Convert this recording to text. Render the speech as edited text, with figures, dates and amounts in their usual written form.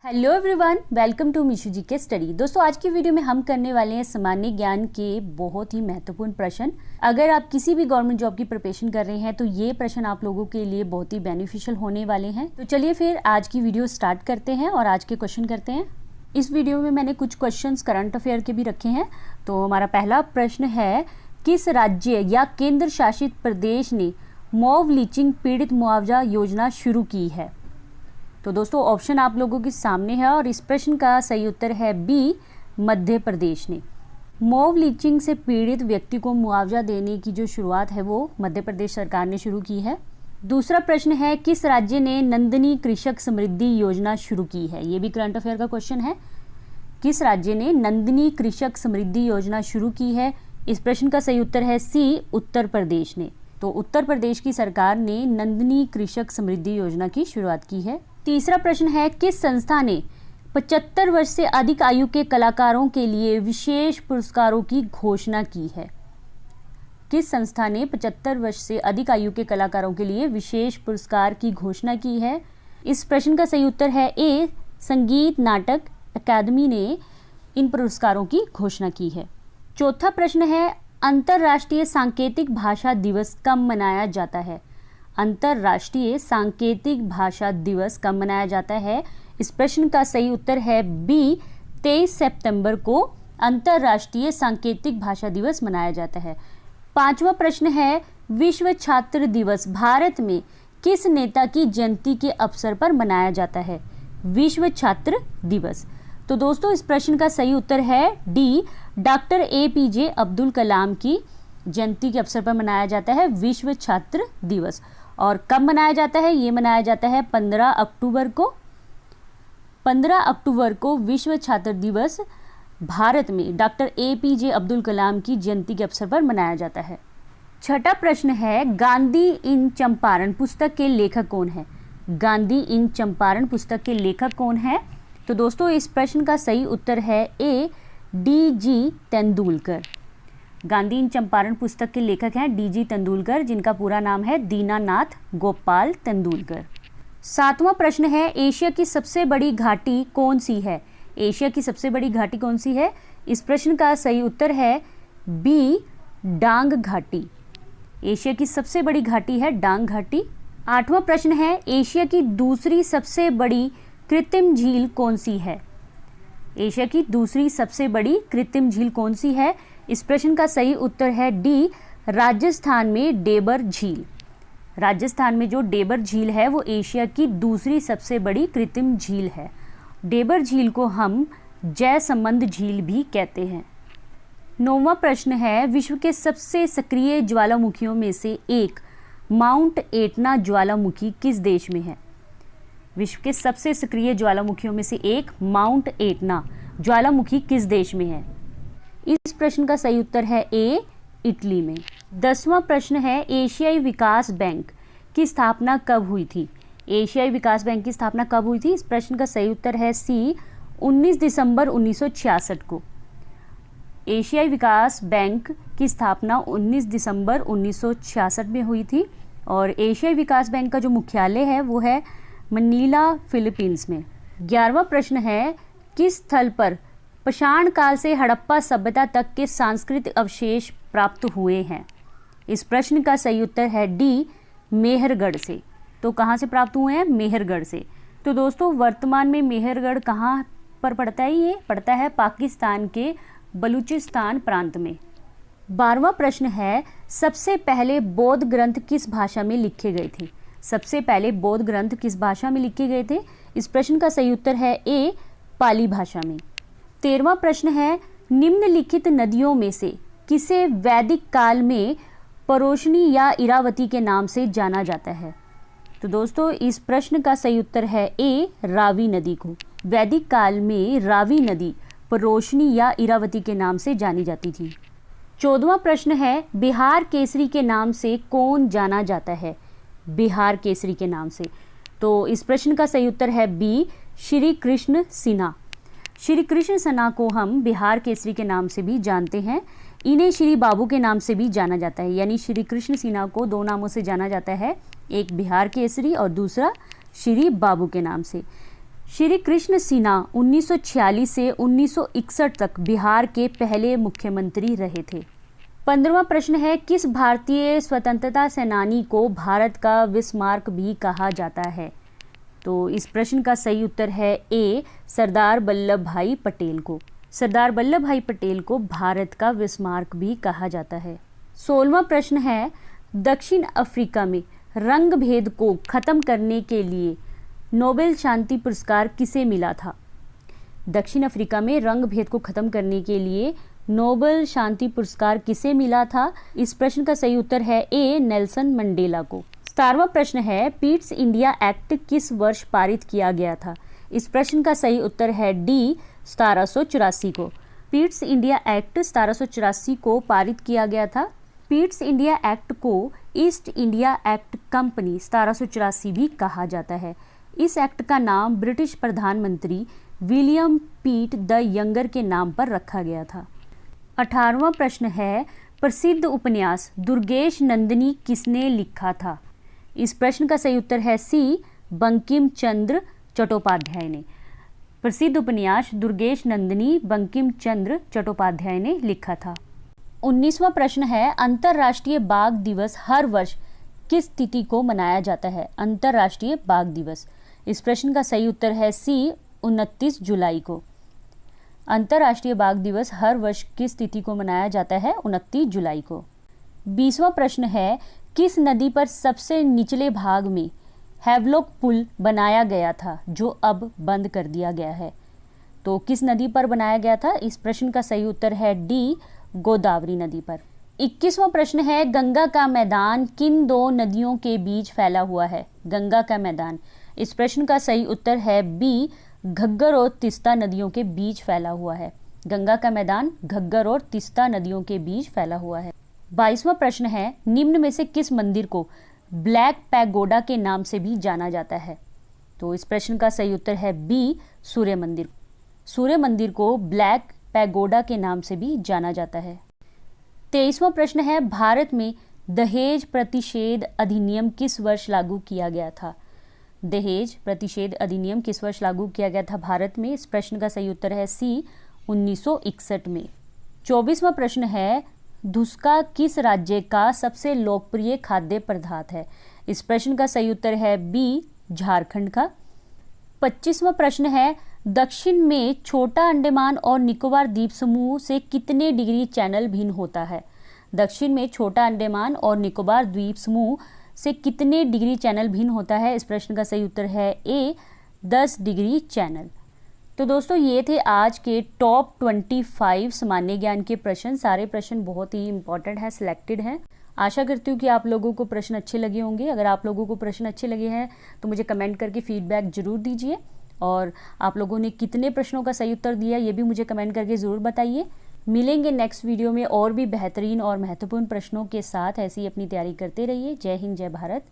Hello everyone, welcome to Mishu ji के study. दोस्तों, आज की वीडियो में हम करने वाले हैं सामान्य ज्ञान के बहुत ही महत्वपूर्ण प्रश्न। अगर आप किसी भी गवर्नमेंट जॉब की प्रिपरेशन कर रहे हैं तो ये प्रश्न आप लोगों के लिए बहुत ही बेनिफिशियल होने वाले हैं। तो चलिए फिर आज की वीडियो स्टार्ट करते हैं और आज के क्वेश्चन करते हैं। इस वीडियो में मैंने कुछ क्वेश्चन करंट अफेयर के भी रखे हैं। तो हमारा पहला प्रश्न है, किस राज्य या केंद्र शासित प्रदेश ने मॉब लिंचिंग पीड़ित मुआवजा योजना शुरू की है? तो दोस्तों, ऑप्शन आप लोगों के सामने है और इस प्रश्न का सही उत्तर है बी, मध्य प्रदेश ने। मॉब लिंचिंग से पीड़ित व्यक्ति को मुआवजा देने की जो शुरुआत है वो मध्य प्रदेश सरकार ने शुरू की है। दूसरा प्रश्न है, किस राज्य ने नंदिनी कृषक समृद्धि योजना शुरू की है? ये भी करंट अफेयर का क्वेश्चन है। किस राज्य ने नंदिनी कृषक समृद्धि योजना शुरू की है? इस प्रश्न का सही उत्तर है सी, उत्तर प्रदेश ने। तो उत्तर प्रदेश की सरकार ने नंदिनी कृषक समृद्धि योजना की शुरुआत की है। तीसरा प्रश्न है, किस संस्था ने 75 वर्ष से अधिक आयु के कलाकारों के लिए विशेष पुरस्कारों की घोषणा की है? किस संस्था ने 75 वर्ष से अधिक आयु के कलाकारों के लिए विशेष पुरस्कार की घोषणा की है? इस प्रश्न का सही उत्तर है ए, संगीत नाटक अकादमी ने इन पुरस्कारों की घोषणा की है। चौथा प्रश्न है, अंतर्राष्ट्रीय सांकेतिक भाषा दिवस कब मनाया जाता है? अंतर्राष्ट्रीय सांकेतिक भाषा दिवस कब मनाया जाता है? इस प्रश्न का सही उत्तर है बी, 23 सितंबर को अंतर्राष्ट्रीय सांकेतिक भाषा दिवस मनाया जाता है। पांचवा प्रश्न है, विश्व छात्र दिवस भारत में किस नेता की जयंती के अवसर पर मनाया जाता है? विश्व छात्र दिवस। तो दोस्तों, इस प्रश्न का सही उत्तर है D, doctor APJ Abdul Kalam की जयंती के अवसर पर मनाया जाता है विश्व छात्र दिवस। और कब मनाया जाता है? ये मनाया जाता है 15 अक्टूबर को। 15 अक्टूबर को विश्व छात्र दिवस भारत में डॉक्टर APJ अब्दुल कलाम की जयंती के अवसर पर मनाया जाता है। छठा प्रश्न है, गांधी इन चंपारण पुस्तक के लेखक कौन है? गांधी इन चंपारण पुस्तक के लेखक कौन है? तो दोस्तों, इस प्रश्न का सही उत्तर है ए, DG तेंदुलकर। गांधी इन चंपारण पुस्तक के लेखक हैं DG तेंदुलकर, जिनका पूरा नाम है दीनानाथ गोपाल तेंदुलकर। सातवां प्रश्न है, एशिया की सबसे बड़ी घाटी कौन सी है? एशिया की सबसे बड़ी घाटी कौन सी है? इस प्रश्न का सही उत्तर है बी, डांग घाटी। एशिया की सबसे बड़ी घाटी है डांग घाटी। आठवां प्रश्न है, एशिया की दूसरी सबसे बड़ी कृत्रिम झील कौन सी है? एशिया की दूसरी सबसे बड़ी कृत्रिम झील कौन सी है? इस प्रश्न का सही उत्तर है डी, राजस्थान में डेबर झील। राजस्थान में जो डेबर झील है वो एशिया की दूसरी सबसे बड़ी कृत्रिम झील है। डेबर झील को हम जयसंबंध झील भी कहते हैं। नौवां प्रश्न है, विश्व के सबसे सक्रिय ज्वालामुखियों में से एक माउंट एटना ज्वालामुखी किस देश में है? विश्व के सबसे सक्रिय ज्वालामुखियों में से एक माउंट एटना ज्वालामुखी किस देश में है? इस प्रश्न का सही उत्तर है ए, इटली में। 10वां प्रश्न है, एशियाई विकास बैंक की स्थापना कब हुई थी? एशियाई विकास बैंक की स्थापना कब हुई थी? इस प्रश्न का सही उत्तर है सी, 19 दिसंबर 1966 को। एशियाई विकास बैंक की स्थापना 19 दिसंबर 1966 में हुई थी और एशियाई विकास बैंक का जो मुख्यालय है वो है मनीला, फिलीपींस में। 11वां प्रश्न है, किस स्थल पर पाषाण काल से हड़प्पा सभ्यता तक के सांस्कृतिक अवशेष प्राप्त हुए हैं? इस प्रश्न का सही उत्तर है डी, मेहरगढ़ से। तो कहाँ से प्राप्त हुए हैं? मेहरगढ़ से। तो दोस्तों, वर्तमान में मेहरगढ़ कहाँ पर पड़ता है? ये पड़ता है पाकिस्तान के बलूचिस्तान प्रांत में। 12वां प्रश्न है, सबसे पहले बौद्ध ग्रंथ किस भाषा में लिखे गए थे? सबसे पहले बौद्ध ग्रंथ किस भाषा में लिखे गए थे? इस प्रश्न का सही उत्तर है ए, पाली भाषा में। 13वां प्रश्न है, निम्नलिखित नदियों में से किसे वैदिक काल में परोशनी या इरावती के नाम से जाना जाता है? तो दोस्तों, इस प्रश्न का सही उत्तर है ए, रावी नदी को। वैदिक काल में रावी नदी परोशनी या इरावती के नाम से जानी जाती थी। 14वां प्रश्न है, बिहार केसरी के नाम से कौन जाना जाता है? बिहार केसरी के नाम से। तो इस प्रश्न का सही उत्तर है बी, श्री कृष्ण सिन्हा। श्री कृष्ण सिन्हा को हम बिहार केसरी के नाम से भी जानते हैं। इन्हें श्री बाबू के नाम से भी जाना जाता है, यानी श्री कृष्ण सिन्हा को दो नामों से जाना जाता है, एक बिहार केसरी और दूसरा श्री बाबू के नाम से। श्री कृष्ण सिन्हा 1946 से 1961 तक बिहार के पहले मुख्यमंत्री रहे थे। 15वां प्रश्न है, किस भारतीय स्वतंत्रता सेनानी को भारत का बिस्मार्क भी कहा जाता है? तो इस प्रश्न का सही उत्तर है ए, सरदार वल्लभ भाई पटेल को। सरदार वल्लभ भाई पटेल को भारत का बिस्मार्क भी कहा जाता है। 16वां प्रश्न है, दक्षिण अफ्रीका में रंग भेद को खत्म करने के लिए नोबेल शांति पुरस्कार किसे मिला था? दक्षिण अफ्रीका में रंग भेद को खत्म करने के लिए नोबेल शांति पुरस्कार किसे मिला था? इस प्रश्न का सही उत्तर है ए, नेल्सन मंडेला को। 17वां प्रश्न है, पीट्स इंडिया एक्ट किस वर्ष पारित किया गया था? इस प्रश्न का सही उत्तर है डी, 1784 को। पीट्स इंडिया एक्ट 1784 को पारित किया गया था। पीट्स इंडिया एक्ट को ईस्ट इंडिया एक्ट कंपनी 1784 भी कहा जाता है। इस एक्ट का नाम ब्रिटिश प्रधानमंत्री विलियम पीट द यंगर के नाम पर रखा गया था। 18वां प्रश्न है, प्रसिद्ध उपन्यास दुर्गेश नंदिनी किसने लिखा था? इस प्रश्न का सही उत्तर है सी, बंकिम चंद्र चट्टोपाध्याय ने। प्रसिद्ध उपन्यास दुर्गेश नंदिनी बंकिम चंद्र चट्टोपाध्याय ने लिखा था। 19वां प्रश्न है, अंतर्राष्ट्रीय बाघ दिवस हर वर्ष किस तिथि को मनाया जाता है? अंतर्राष्ट्रीय बाघ दिवस। इस प्रश्न का सही उत्तर है सी, 29 जुलाई को। अंतर्राष्ट्रीय बाघ दिवस हर वर्ष किस तिथि को मनाया जाता है? 29 जुलाई को। 20वां प्रश्न है, किस नदी पर सबसे निचले भाग में हैवलॉक पुल बनाया गया था जो अब बंद कर दिया गया है? तो किस नदी पर बनाया गया था? इस प्रश्न का सही उत्तर है डी, गोदावरी नदी पर। 21वां प्रश्न है, गंगा का मैदान किन दो नदियों के बीच फैला हुआ है? गंगा का मैदान। इस प्रश्न का सही उत्तर है बी, घग्गर और तीस्ता नदियों के बीच फैला हुआ है। गंगा का मैदान घग्गर और तीस्ता नदियों के बीच फैला हुआ है। 22वां प्रश्न है, निम्न में से किस मंदिर को ब्लैक पैगोडा के नाम से भी जाना जाता है? तो इस प्रश्न का सही उत्तर है बी, सूर्य मंदिर। सूर्य मंदिर को ब्लैक पैगोडा के नाम से भी जाना जाता है। 23वां प्रश्न है, भारत में दहेज प्रतिषेध अधिनियम किस वर्ष लागू किया गया था? दहेज प्रतिषेध अधिनियम किस वर्ष लागू किया गया था भारत में? इस प्रश्न का सही उत्तर है सी, 1961 में। 24वां प्रश्न है, धुसका किस राज्य का सबसे लोकप्रिय खाद्य पदार्थ है? इस प्रश्न का सही उत्तर है बी, झारखंड का। 25वां प्रश्न है, दक्षिण में छोटा अंडमान और निकोबार द्वीप समूह से कितने डिग्री चैनल भिन्न होता है? दक्षिण में छोटा अंडमान और निकोबार द्वीप समूह से कितने डिग्री चैनल भिन्न होता है? इस प्रश्न का सही उत्तर है ए, 10 डिग्री चैनल। तो दोस्तों, ये थे आज के टॉप 25 सामान्य ज्ञान के प्रश्न। सारे प्रश्न बहुत ही इंपॉर्टेंट हैं, सिलेक्टेड हैं। आशा करती हूँ कि आप लोगों को प्रश्न अच्छे लगे होंगे। अगर आप लोगों को प्रश्न अच्छे लगे हैं तो मुझे कमेंट करके फीडबैक ज़रूर दीजिए, और आप लोगों ने कितने प्रश्नों का सही उत्तर दिया ये भी मुझे कमेंट करके ज़रूर बताइए। मिलेंगे नेक्स्ट वीडियो में और भी बेहतरीन और महत्वपूर्ण प्रश्नों के साथ। ऐसी अपनी तैयारी करते रहिए। जय हिंद, जय भारत।